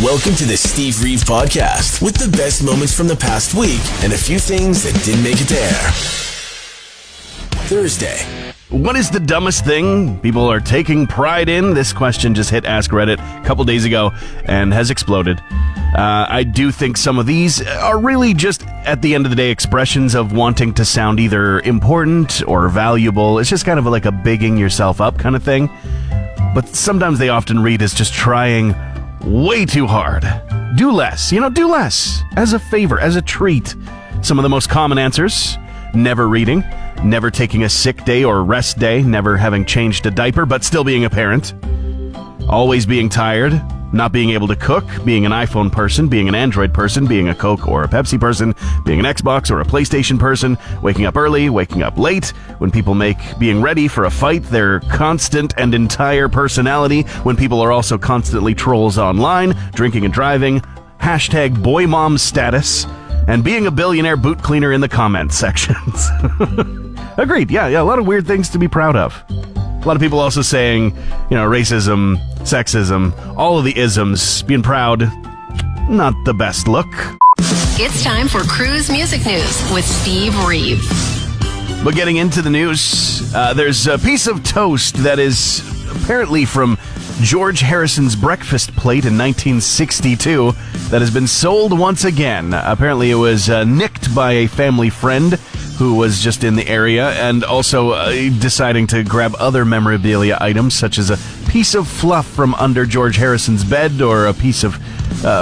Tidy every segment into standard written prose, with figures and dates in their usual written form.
Welcome to the Steve Reeve Podcast with the best moments from the past week and a few things that didn't make it to air. Thursday. What is the dumbest thing people are taking pride in? This question just hit Ask Reddit a couple days ago and has exploded. I do think some of these are really just, at the end of the day, expressions of wanting to sound either important or valuable. It's just kind of like a bigging yourself up kind of thing. But sometimes they often read as just trying way too hard. Do less. Do less. As a favor, as a treat. Some of the most common answers: never reading, never taking a sick day or rest day, never having changed a diaper but still being a parent, always being tired, not being able to cook, being an iPhone person, being an Android person, being a Coke or a Pepsi person, being an Xbox or a PlayStation person, waking up early, waking up late, when people make being ready for a fight their constant and entire personality, when people are also constantly trolls online, drinking and driving, hashtag boy mom status, and being a billionaire boot cleaner in the comment sections. Agreed, yeah, a lot of weird things to be proud of. A lot of people also saying, racism, sexism, all of the isms, being proud, not the best look. It's time for Cruz Music News with Steve Reeve. But getting into the news, there's a piece of toast that is apparently from George Harrison's breakfast plate in 1962 that has been sold once again. Apparently it was nicked by a family friend who was just in the area, and also deciding to grab other memorabilia items, such as a piece of fluff from under George Harrison's bed or a piece of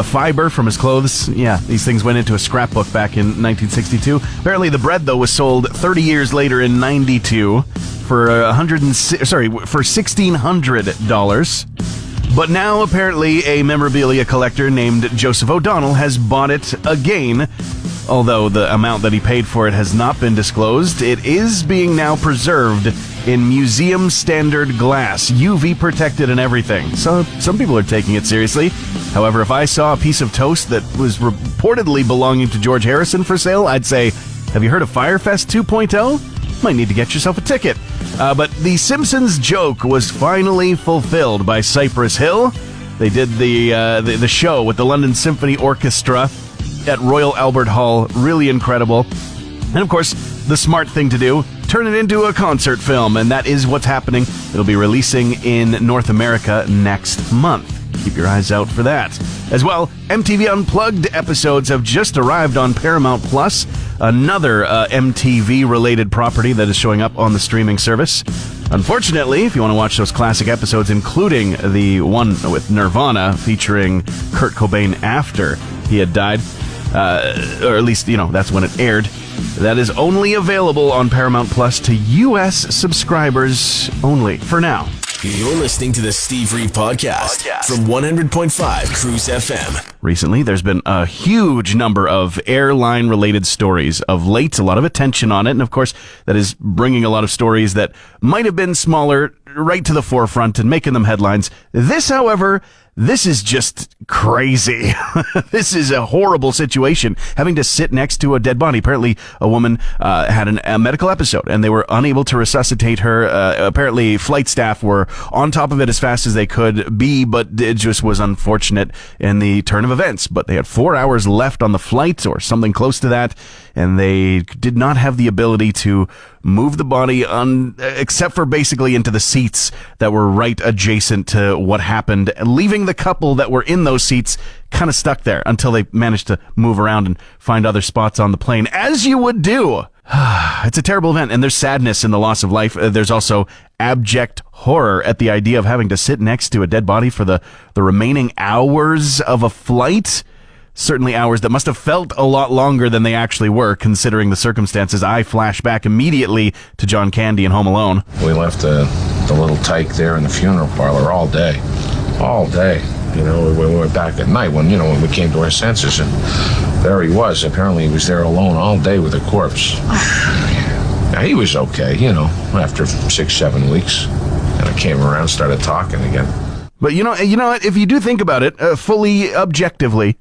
fiber from his clothes. Yeah, these things went into a scrapbook back in 1962. Apparently the bread, though, was sold 30 years later in 92 for $1,600. But now, apparently, a memorabilia collector named Joseph O'Donnell has bought it again. Although the amount that he paid for it has not been disclosed, it is being now preserved in museum standard glass, UV protected and everything. So some people are taking it seriously. However, if I saw a piece of toast that was reportedly belonging to George Harrison for sale, I'd say, have you heard of Firefest 2.0? Might need to get yourself a ticket. But the Simpsons joke was finally fulfilled by Cypress Hill. They did the show with the London Symphony Orchestra at Royal Albert Hall. Really incredible. And of course, the smart thing to do, turn it into a concert film, and that is what's happening. It'll be releasing in North America next month. Keep your eyes out for that. As well, MTV Unplugged episodes have just arrived on Paramount Plus, another MTV-related property that is showing up on the streaming service. Unfortunately, if you want to watch those classic episodes, including the one with Nirvana featuring Kurt Cobain after he had died, or at least, that's when it aired, that is only available on Paramount Plus to U.S. subscribers only, for now. You're listening to the Steve Reeve Podcast from 100.5 Cruz FM. Recently, there's been a huge number of airline-related stories of late, a lot of attention on it, and of course, that is bringing a lot of stories that might have been smaller right to the forefront and making them headlines. This, however, this is just crazy. This is a horrible situation, having to sit next to a dead body. Apparently, a woman had a medical episode, and they were unable to resuscitate her. Apparently, flight staff were on top of it as fast as they could be, but it just was unfortunate in the turn of events. But they had 4 hours left on the flight, or something close to that, and they did not have the ability to move the body except for basically into the seats that were right adjacent to what happened, leaving the couple that were in those seats kind of stuck there until they managed to move around and find other spots on the plane, as you would do. It's a terrible event, and there's sadness in the loss of life. There's also abject horror at the idea of having to sit next to a dead body for the remaining hours of a flight. Certainly hours that must have felt a lot longer than they actually were, considering the circumstances. I flash back immediately to John Candy in Home Alone. We left the little tyke there in the funeral parlor all day. All day. We went back at night when we came to our senses, and there he was. Apparently he was there alone all day with a corpse. Now, he was okay, after 6-7 weeks. And I came around, started talking again. But you know what? If you do think about it, fully objectively,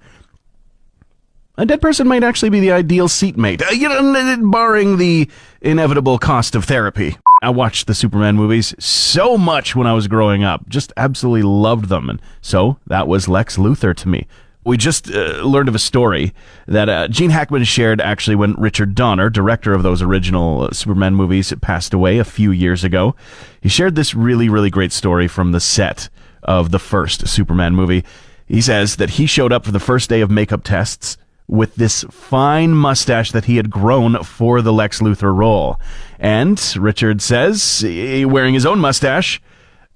a dead person might actually be the ideal seatmate, barring the inevitable cost of therapy. I watched the Superman movies so much when I was growing up. Just absolutely loved them. And so that was Lex Luthor to me. We just learned of a story that Gene Hackman shared actually when Richard Donner, director of those original Superman movies, passed away a few years ago. He shared this really, really great story from the set of the first Superman movie. He says that he showed up for the first day of makeup tests with this fine mustache that he had grown for the Lex Luthor role. And Richard says, wearing his own mustache,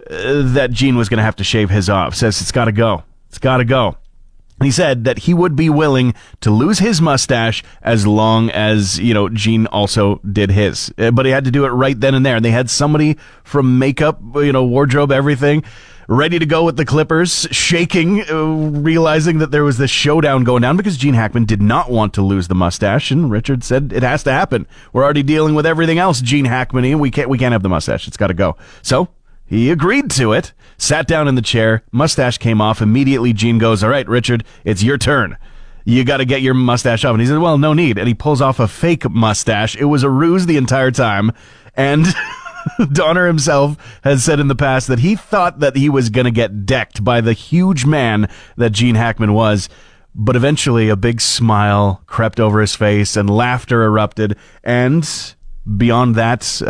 that Gene was going to have to shave his off. Says it's got to go. It's got to go. He said that he would be willing to lose his mustache as long as, Gene also did his. But he had to do it right then and there. And they had somebody from makeup, wardrobe, everything, ready to go with the clippers, shaking, realizing that there was this showdown going down because Gene Hackman did not want to lose the mustache. And Richard said, it has to happen. We're already dealing with everything else, Gene Hackman. We can't have the mustache. It's got to go. So he agreed to it, sat down in the chair, mustache came off. Immediately, Gene goes, all right, Richard, it's your turn. You got to get your mustache off. And he said, well, no need. And he pulls off a fake mustache. It was a ruse the entire time. And Donner himself has said in the past that he thought that he was going to get decked by the huge man that Gene Hackman was. But eventually, a big smile crept over his face and laughter erupted. And beyond that,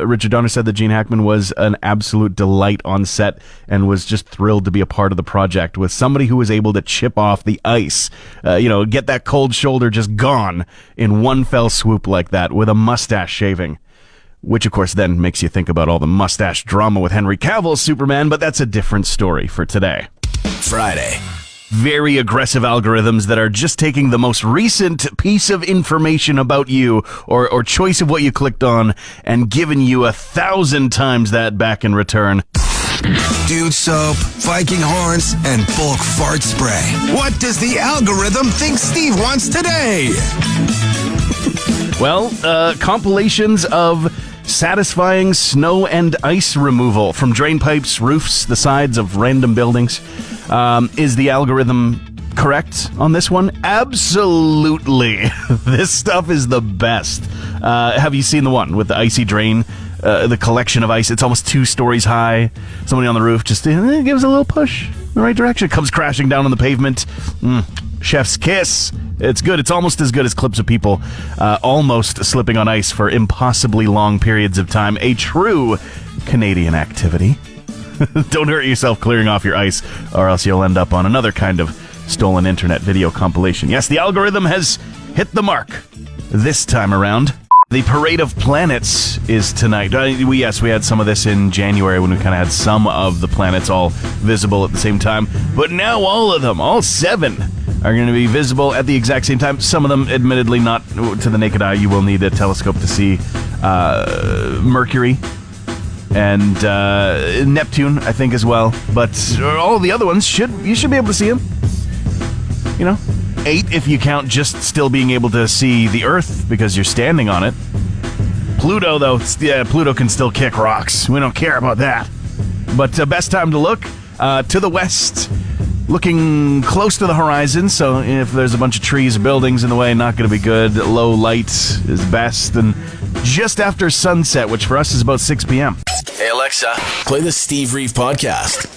Richard Donner said that Gene Hackman was an absolute delight on set and was just thrilled to be a part of the project with somebody who was able to chip off the ice, get that cold shoulder just gone in one fell swoop like that with a mustache shaving. Which, of course, then makes you think about all the mustache drama with Henry Cavill's Superman, but that's a different story for today. Friday. Very aggressive algorithms that are just taking the most recent piece of information about you or choice of what you clicked on and giving you 1,000 times that back in return. Dude soap, Viking horns, and bulk fart spray. What does the algorithm think Steve wants today? Well, compilations of satisfying snow and ice removal from drain pipes, roofs, the sides of random buildings. Is the algorithm correct on this one? Absolutely. This stuff is the best. Have you seen the one with the icy drain? The collection of ice. It's almost 2 stories high. Somebody on the roof just gives a little push in the right direction. It comes crashing down on the pavement. Chef's kiss. It's good. It's almost as good as clips of people almost slipping on ice for impossibly long periods of time. A true Canadian activity. Don't hurt yourself clearing off your ice, or else you'll end up on another kind of stolen internet video compilation. Yes, the algorithm has hit the mark this time around. The Parade of Planets is tonight. We had some of this in January when we kind of had some of the planets all visible at the same time. But now all of them, all 7, are going to be visible at the exact same time. Some of them, admittedly, not to the naked eye. You will need a telescope to see Mercury and Neptune, I think, as well. But all the other ones, you should be able to see them. 8 if you count just still being able to see the Earth because you're standing on it. Pluto, though, Pluto can still kick rocks. We don't care about that. But best time to look to the west, looking close to the horizon. So if there's a bunch of trees or buildings in the way, not going to be good. Low light is best. And just after sunset, which for us is about 6 p.m. Hey, Alexa, play the Steve Reeve podcast.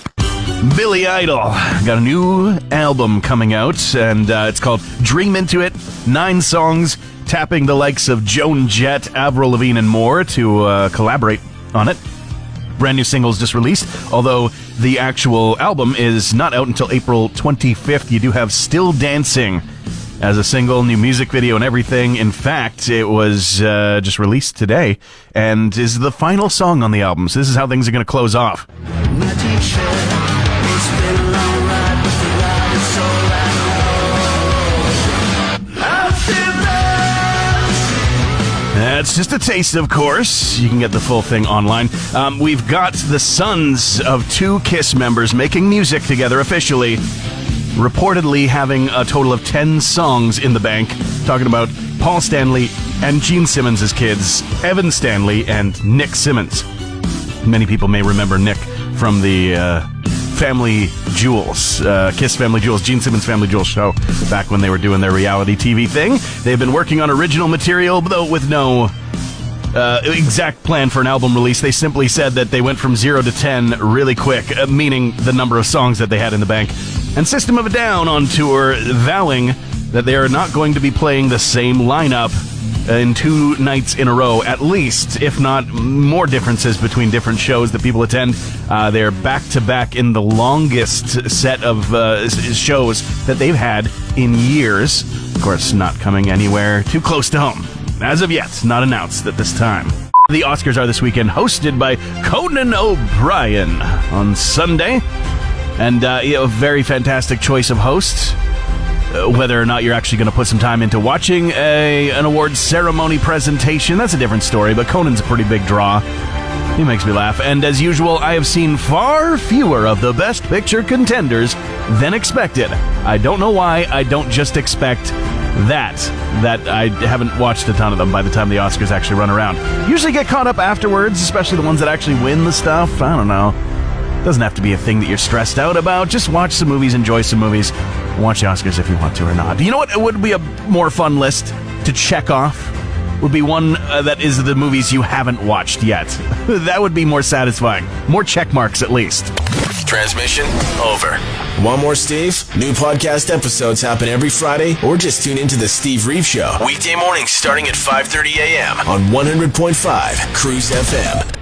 Billy Idol got a new album coming out, and it's called Dream Into It. 9 songs, tapping the likes of Joan Jett, Avril Lavigne, and more to collaborate on it. Brand new singles just released, although the actual album is not out until April 25th. You do have Still Dancing as a single, new music video and everything. In fact, it was just released today and is the final song on the album. So this is how things are going to close off. That's just a taste, of course. You can get the full thing online. We've got the sons of 2 KISS members making music together officially, reportedly having a total of 10 songs in the bank, talking about Paul Stanley and Gene Simmons' kids, Evan Stanley and Nick Simmons. Many people may remember Nick from the Family Jewels, KISS Family Jewels, Gene Simmons Family Jewels show, back when they were doing their reality TV thing. They've been working on original material, though with no exact plan for an album release. They simply said that they went from 0 to 10 really quick, meaning the number of songs that they had in the bank. And System of a Down on tour, vowing that they are not going to be playing the same lineup in 2 nights in a row, at least, if not more differences between different shows that people attend. They're back-to-back in the longest set of shows that they've had in years. Of course, not coming anywhere too close to home. As of yet, not announced at this time. The Oscars are this weekend, hosted by Conan O'Brien on Sunday. And a very fantastic choice of hosts. Whether or not you're actually going to put some time into watching an awards ceremony presentation, that's a different story, but Conan's a pretty big draw. He makes me laugh. And as usual, I have seen far fewer of the Best Picture contenders than expected. I don't know why. I don't just expect that I haven't watched a ton of them by the time the Oscars actually run around. Usually get caught up afterwards, especially the ones that actually win the stuff. I don't know. Doesn't have to be a thing that you're stressed out about. Just watch some movies, enjoy some movies. Watch the Oscars if you want to or not. You know what? It would be a more fun list to check off. Would be one that is the movies you haven't watched yet. That would be more satisfying. More check marks, at least. Transmission over. Want more Steve? New podcast episodes happen every Friday, or just tune into the Steve Reeve Show. Weekday mornings starting at 5:30 a.m. on 100.5 Cruz FM.